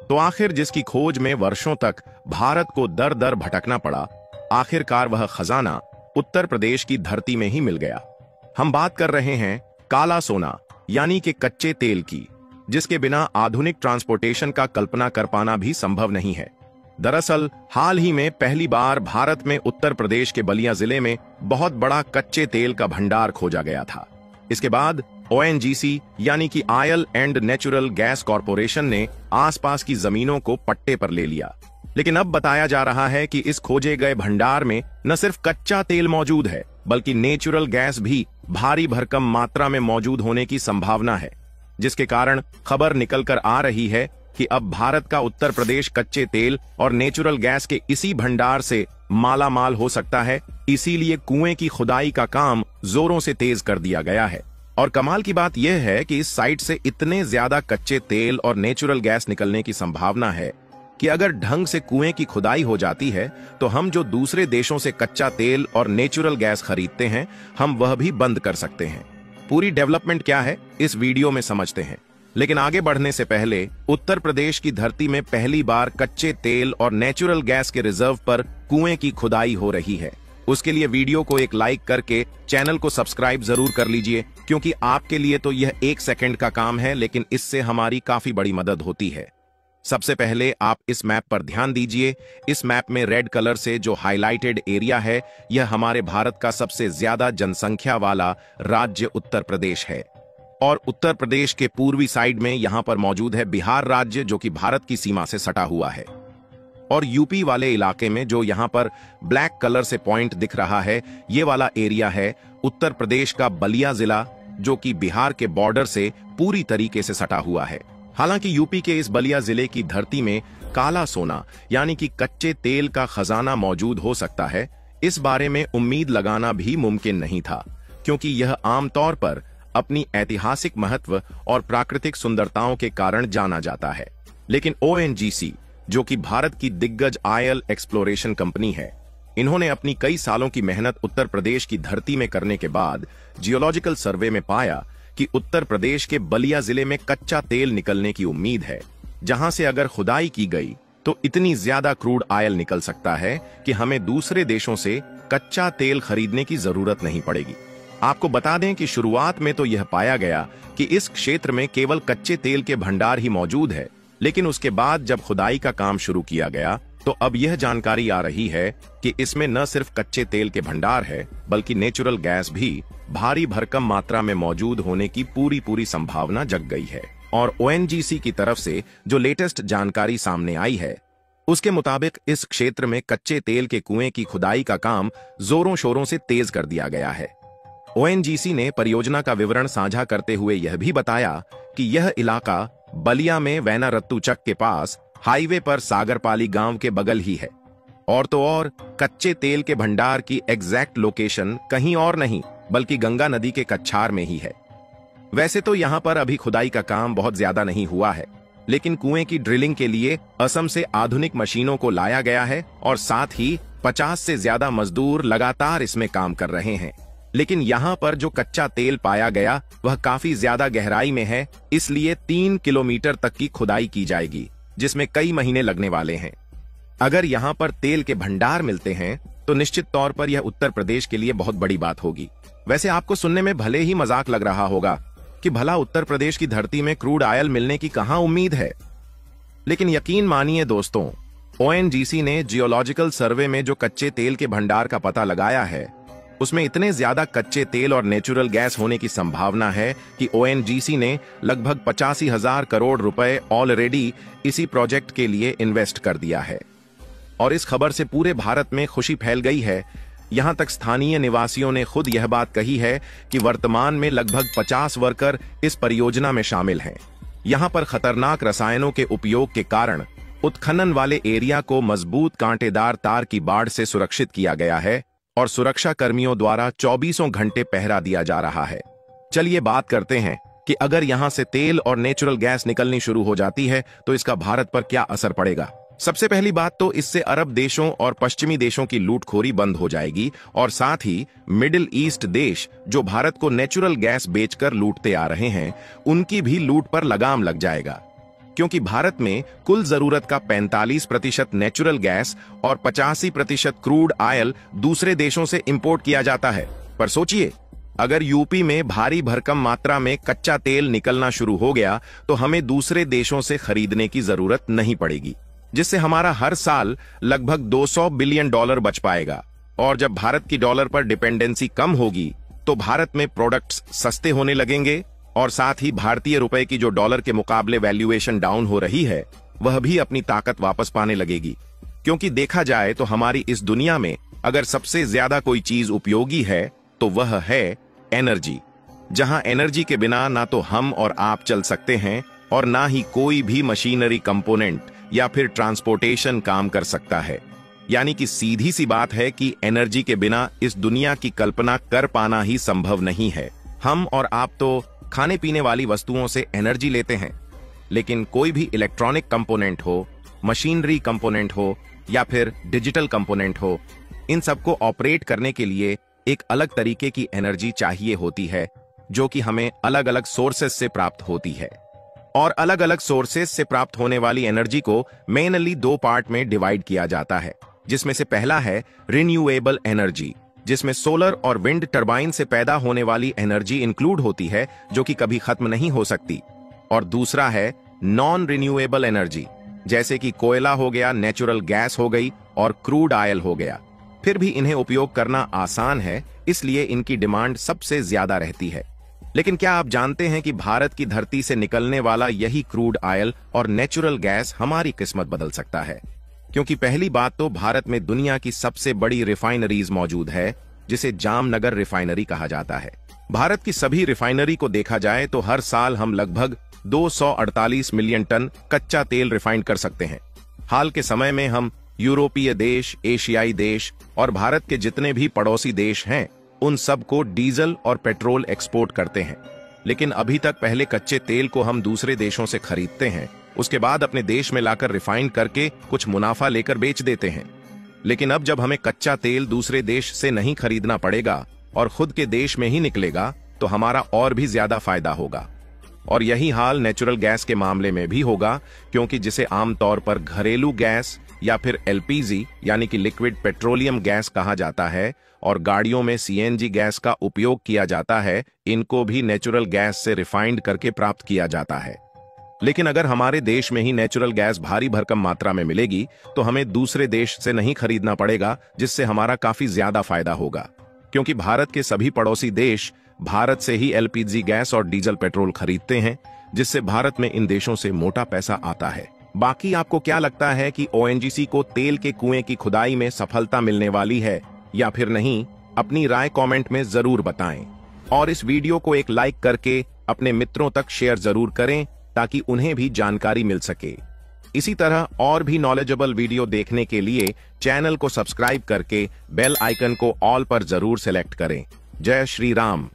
तो आखिर जिसकी खोज में वर्षों तक भारत को दर दर भटकना पड़ा, आखिरकार वह खजाना उत्तर प्रदेश की धरती में ही मिल गया। हम बात कर रहे हैं काला सोना यानी कि कच्चे तेल की, जिसके बिना आधुनिक ट्रांसपोर्टेशन का कल्पना कर पाना भी संभव नहीं है। दरअसल हाल ही में पहली बार भारत में उत्तर प्रदेश के बलिया जिले में बहुत बड़ा कच्चे तेल का भंडार खोजा गया था। इसके बाद ONGC यानी कि oil and natural gas corporation ने आसपास की जमीनों को पट्टे पर ले लिया। लेकिन अब बताया जा रहा है कि इस खोजे गए भंडार में न सिर्फ कच्चा तेल मौजूद है, बल्कि नेचुरल गैस भी भारी भरकम मात्रा में मौजूद होने की संभावना है, जिसके कारण खबर निकलकर आ रही है कि अब भारत का उत्तर प्रदेश कच्चे तेल और नेचुरल गैस के इसी भंडार से माला माल हो सकता है। इसीलिए कुएं की खुदाई का काम जोरों से तेज कर दिया गया है। और कमाल की बात यह है कि इस साइट से इतने ज्यादा कच्चे तेल और नेचुरल गैस निकलने की संभावना है कि अगर ढंग से कुएं की खुदाई हो जाती है तो हम जो दूसरे देशों से कच्चा तेल और नेचुरल गैस खरीदते हैं, हम वह भी बंद कर सकते हैं। पूरी डेवलपमेंट क्या है इस वीडियो में समझते हैं। लेकिन आगे बढ़ने से पहले उत्तर प्रदेश की धरती में पहली बार कच्चे तेल और नेचुरल गैस के रिजर्व पर कुएं की खुदाई हो रही है। उसके लिए वीडियो को एक लाइक करके चैनल को सब्सक्राइब जरूर कर लीजिए, क्योंकि आपके लिए तो यह 1 सेकंड का काम है, लेकिन इससे हमारी काफी बड़ी मदद होती है। सबसे पहले आप इस मैप पर ध्यान दीजिए। इस मैप में रेड कलर से जो हाईलाइटेड एरिया है, यह हमारे भारत का सबसे ज्यादा जनसंख्या वाला राज्य उत्तर प्रदेश है। और उत्तर प्रदेश के पूर्वी साइड में यहां पर मौजूद है बिहार राज्य, जो कि भारत की सीमा से सटा हुआ है। और यूपी वाले इलाके में जो यहां पर ब्लैक कलर से पॉइंट दिख रहा है, ये वाला एरिया है उत्तर प्रदेश का बलिया जिला, जो कि बिहार के बॉर्डर से पूरी तरीके से सटा हुआ है। हालांकि यूपी के इस बलिया जिले की धरती में काला सोना यानी कि कच्चे तेल का खजाना मौजूद हो सकता है, इस बारे में उम्मीद लगाना भी मुमकिन नहीं था, क्योंकि यह आमतौर पर अपनी ऐतिहासिक महत्व और प्राकृतिक सुंदरताओं के कारण जाना जाता है। लेकिन ONGC, जो कि भारत की दिग्गज ऑयल एक्सप्लोरेशन कंपनी है, इन्होंने अपनी कई सालों की मेहनत उत्तर प्रदेश की धरती में करने के बाद जियोलॉजिकल सर्वे में पाया कि उत्तर प्रदेश के बलिया जिले में कच्चा तेल निकलने की उम्मीद है, जहां से अगर खुदाई की गई तो इतनी ज्यादा क्रूड ऑयल निकल सकता है कि हमें दूसरे देशों से कच्चा तेल खरीदने की जरूरत नहीं पड़ेगी। आपको बता दें कि शुरुआत में तो यह पाया गया कि इस क्षेत्र में केवल कच्चे तेल के भंडार ही मौजूद है, लेकिन उसके बाद जब खुदाई का काम शुरू किया गया तो अब यह जानकारी आ रही है कि इसमें न सिर्फ कच्चे तेल के भंडार है, बल्कि नेचुरल गैस भी भारी भरकम मात्रा में मौजूद होने की पूरी संभावना जग गई है। और ONGC की तरफ से जो लेटेस्ट जानकारी सामने आई है, उसके मुताबिक इस क्षेत्र में कच्चे तेल के कुएं की खुदाई का काम जोरों शोरों से तेज कर दिया गया है। ONGC ने परियोजना का विवरण साझा करते हुए यह भी बताया कि यह इलाका बलिया में वैनारत्तू-चक के पास हाईवे पर सागरपाली गांव के बगल ही है। और तो और कच्चे तेल के भंडार की एग्जैक्ट लोकेशन कहीं और नहीं, बल्कि गंगा नदी के कच्छार में ही है। वैसे तो यहां पर अभी खुदाई का काम बहुत ज्यादा नहीं हुआ है, लेकिन कुएं की ड्रिलिंग के लिए असम से आधुनिक मशीनों को लाया गया है और साथ ही 50 से ज्यादा मजदूर लगातार इसमें काम कर रहे हैं। लेकिन यहाँ पर जो कच्चा तेल पाया गया वह काफी ज्यादा गहराई में है, इसलिए 3 किलोमीटर तक की खुदाई की जाएगी, जिसमें कई महीने लगने वाले हैं। अगर यहाँ पर तेल के भंडार मिलते हैं तो निश्चित तौर पर यह उत्तर प्रदेश के लिए बहुत बड़ी बात होगी। वैसे आपको सुनने में भले ही मजाक लग रहा होगा कि भला उत्तर प्रदेश की धरती में क्रूड ऑयल मिलने की कहां उम्मीद है, लेकिन यकीन मानिए दोस्तों, ONGC ने जियोलॉजिकल सर्वे में जो कच्चे तेल के भंडार का पता लगाया है, उसमें इतने ज्यादा कच्चे तेल और नेचुरल गैस होने की संभावना है कि ONGC ने लगभग 85,000 करोड़ रुपए ऑलरेडी इसी प्रोजेक्ट के लिए इन्वेस्ट कर दिया है। और इस खबर से पूरे भारत में खुशी फैल गई है। यहां तक स्थानीय निवासियों ने खुद यह बात कही है कि वर्तमान में लगभग 50 वर्कर इस परियोजना में शामिल हैं। यहां पर खतरनाक रसायनों के उपयोग के कारण उत्खनन वाले एरिया को मजबूत कांटेदार तार की बाड़ से सुरक्षित किया गया है और सुरक्षा कर्मियों द्वारा 24 घंटे पहरा दिया जा रहा है। चलिए बात करते हैं कि अगर यहां से तेल और नेचुरल गैस निकलनी शुरू हो जाती है तो इसका भारत पर क्या असर पड़ेगा। सबसे पहली बात तो इससे अरब देशों और पश्चिमी देशों की लूटखोरी बंद हो जाएगी और साथ ही मिडिल ईस्ट देश जो भारत को नेचुरल गैस बेचकर लूटते आ रहे हैं, उनकी भी लूट पर लगाम लग जाएगा। क्योंकि भारत में कुल जरूरत का 45% नेचुरल गैस और 85% क्रूड ऑयल दूसरे देशों से इंपोर्ट किया जाता है। पर सोचिए, अगर यूपी में भारी भरकम मात्रा में कच्चा तेल निकलना शुरू हो गया तो हमें दूसरे देशों से खरीदने की जरूरत नहीं पड़ेगी, जिससे हमारा हर साल लगभग $200 बिलियन बच पाएगा। और जब भारत की डॉलर पर डिपेंडेंसी कम होगी तो भारत में प्रोडक्ट्स सस्ते होने लगेंगे और साथ ही भारतीय रुपए की जो डॉलर के मुकाबले वैल्यूएशन डाउन हो रही है वह भी अपनी ताकत वापस पाने लगेगी। क्योंकि देखा जाए तो हमारी इस दुनिया में अगर सबसे ज्यादा कोई चीज उपयोगी है तो वह है एनर्जी। जहां एनर्जी के बिना ना तो हम और आप चल सकते हैं और ना ही कोई भी मशीनरी कंपोनेंट या फिर ट्रांसपोर्टेशन काम कर सकता है। यानी कि सीधी सी बात है कि एनर्जी के बिना इस दुनिया की कल्पना कर पाना ही संभव नहीं है। हम और आप तो खाने पीने वाली वस्तुओं से एनर्जी लेते हैं, लेकिन कोई भी इलेक्ट्रॉनिक कंपोनेंट हो, मशीनरी कंपोनेंट हो या फिर डिजिटल कंपोनेंट हो, इन सबको ऑपरेट करने के लिए एक अलग तरीके की एनर्जी चाहिए होती है, जो कि हमें अलग अलग सोर्सेस से प्राप्त होती है। और अलग अलग सोर्सेस से प्राप्त होने वाली एनर्जी को मेनली 2 पार्ट में डिवाइड किया जाता है, जिसमें से पहला है रिन्यूएबल एनर्जी, जिसमें सोलर और विंड टरबाइन से पैदा होने वाली एनर्जी इंक्लूड होती है, जो कि कभी खत्म नहीं हो सकती। और दूसरा है नॉन रिन्यूएबल एनर्जी, जैसे कि कोयला हो गया, नेचुरल गैस हो गई और क्रूड ऑयल हो गया। फिर भी इन्हें उपयोग करना आसान है, इसलिए इनकी डिमांड सबसे ज्यादा रहती है। लेकिन क्या आप जानते हैं कि भारत की धरती से निकलने वाला यही क्रूड ऑयल और नेचुरल गैस हमारी किस्मत बदल सकता है? क्योंकि पहली बात तो भारत में दुनिया की सबसे बड़ी रिफाइनरीज मौजूद है, जिसे जामनगर रिफाइनरी कहा जाता है। भारत की सभी रिफाइनरी को देखा जाए तो हर साल हम लगभग 248 मिलियन टन कच्चा तेल रिफाइन कर सकते हैं। हाल के समय में हम यूरोपीय देश, एशियाई देश और भारत के जितने भी पड़ोसी देश हैं, उन सब को डीजल और पेट्रोल एक्सपोर्ट करते हैं। लेकिन अभी तक पहले कच्चे तेल को हम दूसरे देशों से खरीदते हैं, उसके बाद अपने देश में लाकर रिफाइन करके कुछ मुनाफा लेकर बेच देते हैं। लेकिन अब जब हमें कच्चा तेल दूसरे देश से नहीं खरीदना पड़ेगा और खुद के देश में ही निकलेगा तो हमारा और भी ज्यादा फायदा होगा। और यही हाल नेचुरल गैस के मामले में भी होगा, क्योंकि जिसे आमतौर पर घरेलू गैस या फिर एलपीजी यानी कि लिक्विड पेट्रोलियम गैस कहा जाता है और गाड़ियों में सीएनजी गैस का उपयोग किया जाता है, इनको भी नेचुरल गैस से रिफाइंड करके प्राप्त किया जाता है। लेकिन अगर हमारे देश में ही नेचुरल गैस भारी भरकम मात्रा में मिलेगी तो हमें दूसरे देश से नहीं खरीदना पड़ेगा, जिससे हमारा काफी ज्यादा फायदा होगा। क्योंकि भारत के सभी पड़ोसी देश भारत से ही एलपीजी गैस और डीजल पेट्रोल खरीदते हैं, जिससे भारत में इन देशों से मोटा पैसा आता है। बाकी आपको क्या लगता है कि ओएनजीसी को तेल के कुएं की खुदाई में सफलता मिलने वाली है या फिर नहीं? अपनी राय कमेंट में जरूर बताएं और इस वीडियो को एक लाइक करके अपने मित्रों तक शेयर जरूर करें ताकि उन्हें भी जानकारी मिल सके। इसी तरह और भी नॉलेजेबल वीडियो देखने के लिए चैनल को सब्सक्राइब करके बेल आइकन को ऑल पर जरूर सेलेक्ट करें। जय श्री राम।